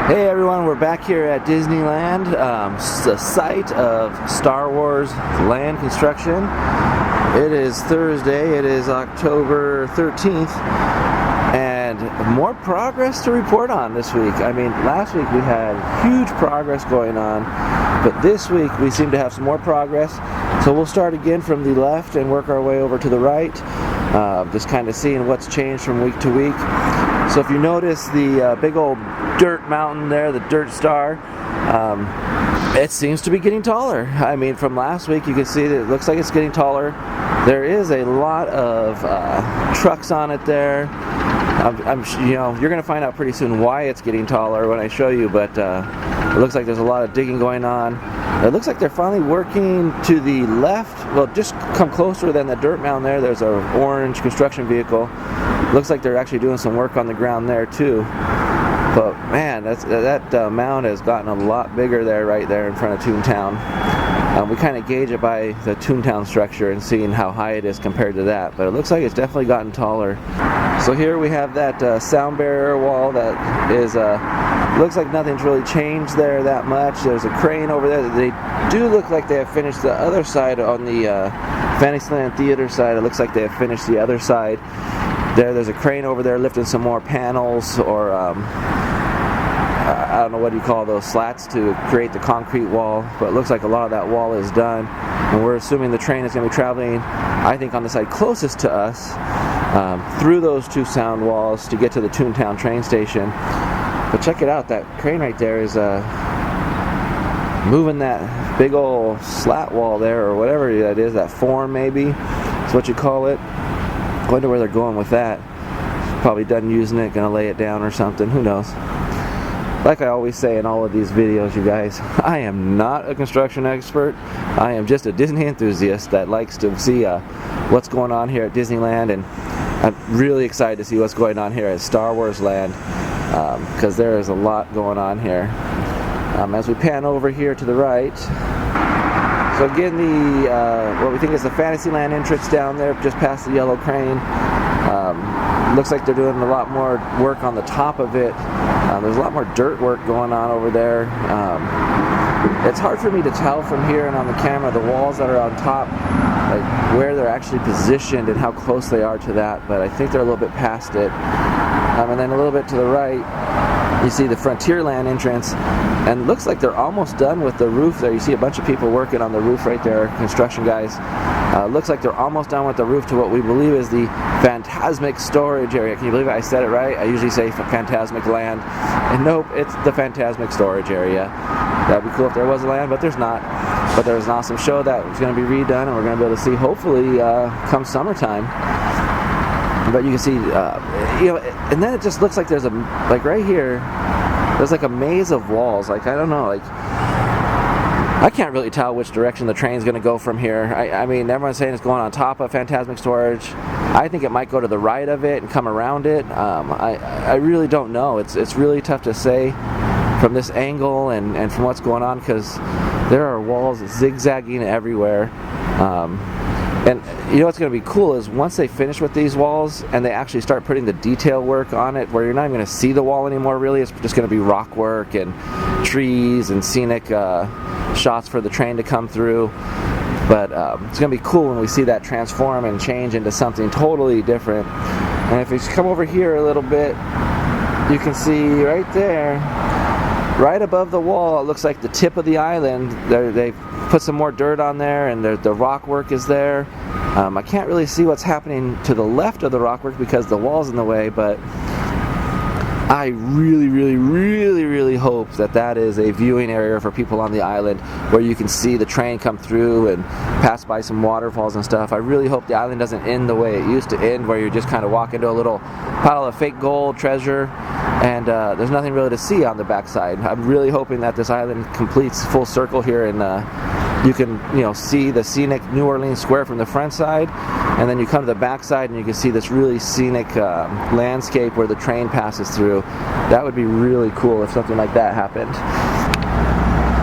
Hey everyone, we're back here at Disneyland, the site of Star Wars land construction. It is Thursday, it is October 13th, and more progress to report on this week. I mean, last week we had huge progress going on, but this week we seem to have some more progress. So we'll start again from the left and work our way over to the right, just kind of seeing what's changed from week to week. So if you notice the big old dirt mountain there, the dirt star, it seems to be getting taller. I mean, from last week you can see that it looks like it's getting taller. There is a lot of trucks on it there. You know, you're going to find out pretty soon why it's getting taller when I show you, but it looks like there's a lot of digging going on. It looks like they're finally working to the left. Well, just come closer than the dirt mound there. There's an orange construction vehicle. Looks like they're actually doing some work on the ground there too. But man, that mound has gotten a lot bigger there, right there in front of Toontown. We kind of gauge it by the Toontown structure and seeing how high it is compared to that. But it looks like it's definitely gotten taller. So here we have that sound barrier wall that is, looks like nothing's really changed there that much. There's a crane over there. They do look like they have finished the other side on the Fantasyland Theater side. It looks like they have finished the other side. There's a crane over there lifting some more panels, or I don't know what you call those slats to create the concrete wall, but it looks like a lot of that wall is done. And we're assuming the train is going to be traveling, I think, on the side closest to us, through those two sound walls to get to the Toontown train station. But check it out, that crane right there is moving that big old slat wall there, or whatever that is, that form maybe, is what you call it. I wonder where they're going with that. Probably done using it, gonna lay it down or something, who knows. Like I always say in all of these videos, you guys, I am not a construction expert. I am just a Disney enthusiast that likes to see what's going on here at Disneyland, and I'm really excited to see what's going on here at Star Wars Land, because there is a lot going on here. As we pan over here to the right, so again, what we think is the Fantasyland entrance down there, just past the yellow crane. Looks like they're doing a lot more work on the top of it. There's a lot more dirt work going on over there. It's hard for me to tell from here and on the camera the walls that are on top, like where they're actually positioned and how close they are to that, but I think they're a little bit past it. And then a little bit to the right, you see the Frontierland entrance, and it looks like they're almost done with the roof there. You see a bunch of people working on the roof right there, construction guys. Looks like they're almost done with the roof to what we believe is the Fantasmic storage area. Can you believe I said it right? I usually say Fantasmic land, and nope, it's the Fantasmic storage area. That'd be cool if there was a land, but there's not. But there's an awesome show that was going to be redone, and we're going to be able to see hopefully come summertime. But you can see, you know, and then it just looks like there's a, like right here, there's like a maze of walls. Like, I don't know, like, I can't really tell which direction the train's going to go from here. I mean, everyone's saying it's going on top of Fantasmic Storage. I think it might go to the right of it and come around it. I really don't know. It's really tough to say from this angle and from what's going on, because there are walls zigzagging everywhere. And you know what's going to be cool is once they finish with these walls and they actually start putting the detail work on it, where you're not even going to see the wall anymore really, it's just going to be rock work and trees and scenic shots for the train to come through. But it's going to be cool when we see that transform and change into something totally different. And if you come over here a little bit, you can see right there, right above the wall, it looks like the tip of the island. They've put some more dirt on there, and the rock work is there. I can't really see what's happening to the left of the rock work because the wall's in the way, but I really hope that that is a viewing area for people on the island where you can see the train come through and pass by some waterfalls and stuff. I really hope the island doesn't end the way it used to end, where you just kind of walk into a little pile of fake gold treasure and there's nothing really to see on the backside. I'm really hoping that this island completes full circle here, and you can, you know, see the scenic New Orleans Square from the front side, and then you come to the back side and you can see this really scenic landscape where the train passes through. That would be really cool if something like that happened.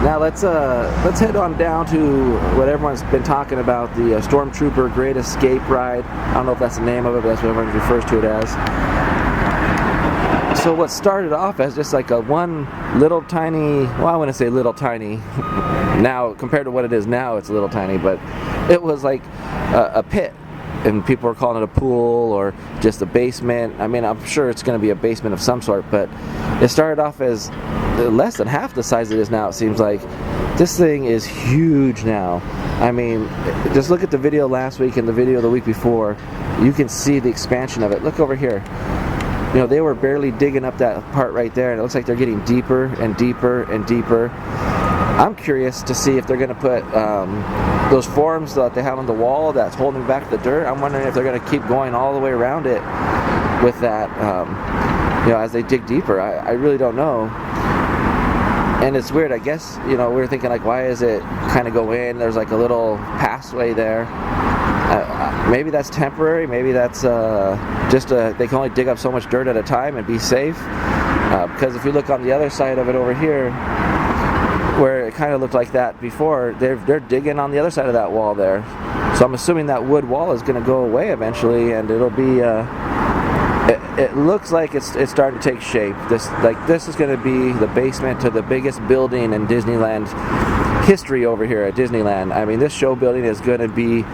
Now let's head on down to what everyone's been talking about, the Stormtrooper Great Escape ride. I don't know if that's the name of it, but that's what everyone refers to it as. So what started off as just like a one little tiny, well, I wouldn't say little tiny, now compared to what it is now it's a little tiny, but it was like a pit, and people were calling it a pool or just a basement. I mean, I'm sure it's going to be a basement of some sort, but it started off as less than half the size it is now, it seems like. This thing is huge now. I mean, just look at the video last week and the video the week before. You can see the expansion of it. Look over here. You know, they were barely digging up that part right there, and it looks like they're getting deeper and deeper and deeper. I'm curious to see if they're going to put those forms that they have on the wall that's holding back the dirt. I'm wondering if they're going to keep going all the way around it with that, you know, as they dig deeper. I really don't know. And it's weird, I guess, you know, we were thinking like, why is it kind of go in? There's like a little passway there. Maybe that's temporary, maybe that's just they can only dig up so much dirt at a time and be safe. Because if you look on the other side of it over here, where it kind of looked like that before, they're digging on the other side of that wall there. So I'm assuming that wood wall is going to go away eventually, and it'll be, it looks like it's starting to take shape. This is going to be the basement to the biggest building in Disneyland history over here at Disneyland. I mean, this show building is going to be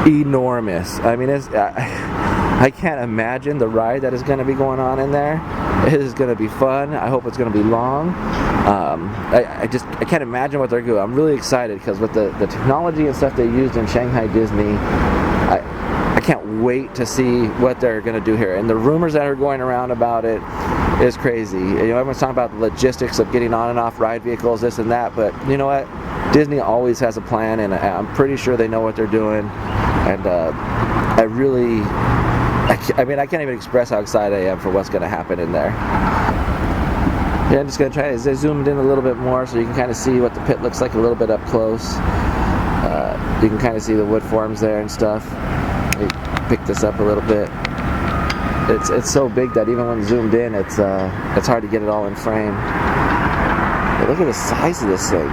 enormous. I mean, I can't imagine the ride that is going to be going on in there. It is going to be fun. I hope it's going to be long. I can't imagine what they're doing. I'm really excited because with the technology and stuff they used in Shanghai Disney, I can't wait to see what they're going to do here. And the rumors that are going around about it is crazy. You know, everyone's talking about the logistics of getting on and off ride vehicles, this and that, but you know what? Disney always has a plan, and I'm pretty sure they know what they're doing. And I mean, I can't even express how excited I am for what's going to happen in there. Yeah, I'm just going to try to zoom in a little bit more so you can kind of see what the pit looks like a little bit up close. You can kind of see the wood forms there and stuff. Pick this up a little bit. It's so big that even when zoomed in, it's hard to get it all in frame. But look at the size of this thing.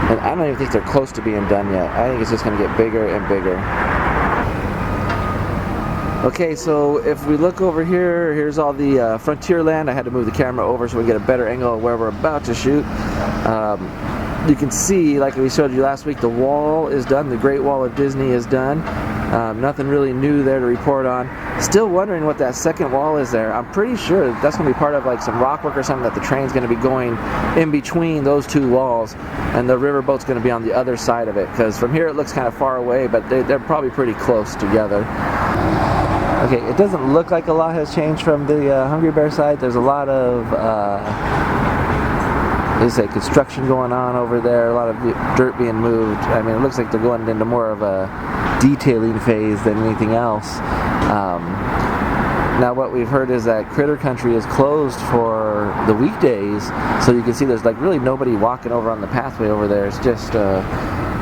And I don't even think they're close to being done yet. I think it's just going to get bigger and bigger. Okay, so if we look over here, here's all the Frontierland. I had to move the camera over so we get a better angle of where we're about to shoot. You can see, like we showed you last week, the wall is done. The Great Wall of Disney is done. Nothing really new there to report on. Still wondering what that second wall is there. I'm pretty sure that's going to be part of like some rock work or something that the train's going to be going in between those two walls, and the riverboat's going to be on the other side of it, because from here it looks kind of far away, but they're probably pretty close together. Okay, it doesn't look like a lot has changed from the Hungry Bear side. There's a lot of construction going on over there, a lot of dirt being moved. I mean, it looks like they're going into more of a detailing phase than anything else. Now what we've heard is that Critter Country is closed for the weekdays, so you can see there's like really nobody walking over on the pathway over there. It's just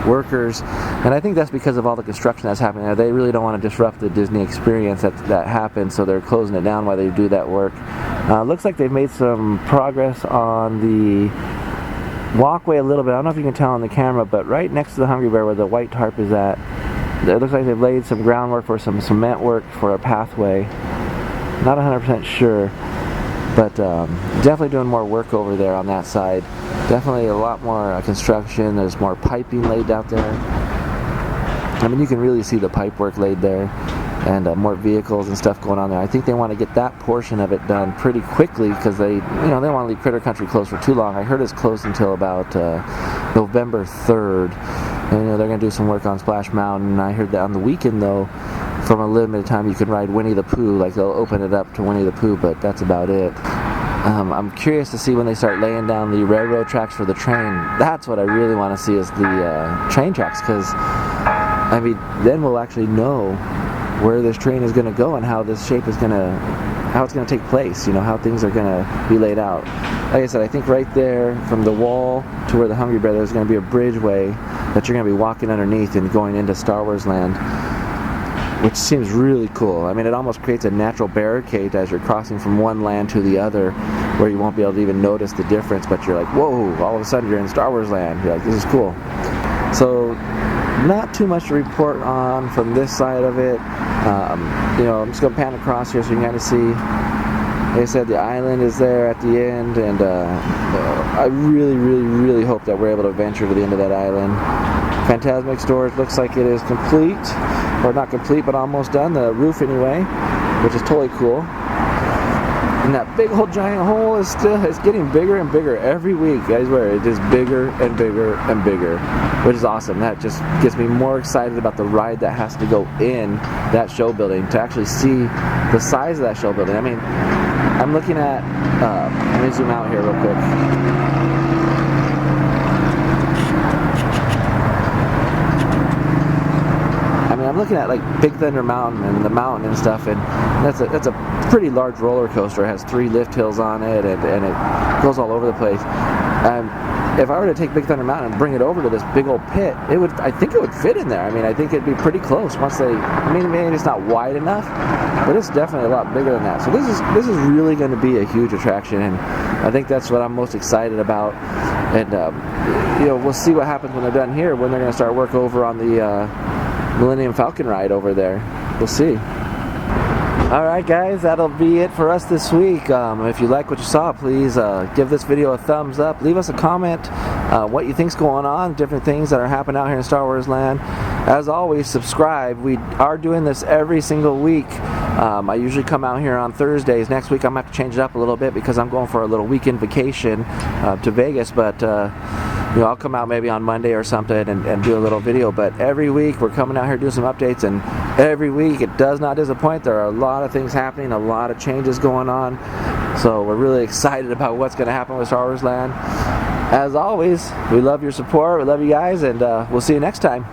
workers, and I think that's because of all the construction that's happening there. They really don't want to disrupt the Disney experience that happens, so they're closing it down while they do that work. Looks like they've made some progress on the walkway a little bit. I don't know if you can tell on the camera, but right next to the Hungry Bear where the white tarp is at, it looks like they've laid some groundwork for some cement work for a pathway. Not 100% sure, but definitely doing more work over there on that side. Definitely a lot more construction. There's more piping laid out there. I mean, you can really see the pipe work laid there, and more vehicles and stuff going on there. I think they want to get that portion of it done pretty quickly because they don't want to leave Critter Country closed for too long. I heard it's closed until about November 3rd. And, they're going to do some work on Splash Mountain. I heard that on the weekend, though, from a limited time, you can ride Winnie the Pooh. Like, they'll open it up to Winnie the Pooh, but that's about it. I'm curious to see when they start laying down the railroad tracks for the train. That's what I really want to see, is the train tracks, because, I mean, then we'll actually know where this train is going to go and how this shape is going to, how it's going to take place, how things are going to be laid out. Like I said, I think right there from the wall to where the Hungry Bear, there's going to be a bridgeway that you're going to be walking underneath and going into Star Wars Land, which seems really cool. I mean, it almost creates a natural barricade as you're crossing from one land to the other, where you won't be able to even notice the difference, but you're like, whoa, all of a sudden you're in Star Wars Land. You're like, this is cool. So, not too much to report on from this side of it. I'm just going to pan across here so you can kind of see. They said the island is there at the end, and I really hope that we're able to venture to the end of that island. Phantasmic Storage looks like it is complete, or not complete, but almost done. The roof anyway, which is totally cool. And that big old giant hole is getting bigger and bigger every week. I swear, it is bigger and bigger and bigger, which is awesome. That just gets me more excited about the ride that has to go in that show building to actually see the size of that show building. I mean, I'm looking at, let me zoom out here real quick. I'm looking at like Big Thunder Mountain and the mountain and stuff, and that's a pretty large roller coaster. It has 3 lift hills on it, and it goes all over the place. If I were to take Big Thunder Mountain and bring it over to this big old pit, I think it would fit in there. I mean, I think it'd be pretty close once maybe it's not wide enough, but it's definitely a lot bigger than that. So this is really going to be a huge attraction, and I think that's what I'm most excited about. And we'll see what happens when they're done here, when they're going to start work over on the Millennium Falcon ride over there. We'll see. Alright guys, that'll be it for us this week. If you like what you saw, please give this video a thumbs up. Leave us a comment what you think's going on, different things that are happening out here in Star Wars Land. As always, subscribe. We are doing this every single week. I usually come out here on Thursdays. Next week I'm going to have to change it up a little bit because I'm going for a little weekend vacation to Vegas, but I'll come out maybe on Monday or something and do a little video. But every week we're coming out here doing some updates, and every week it does not disappoint. There are a lot of things happening, a lot of changes going on, so we're really excited about what's going to happen with Star Wars Land. As always, we love your support, we love you guys, and we'll see you next time.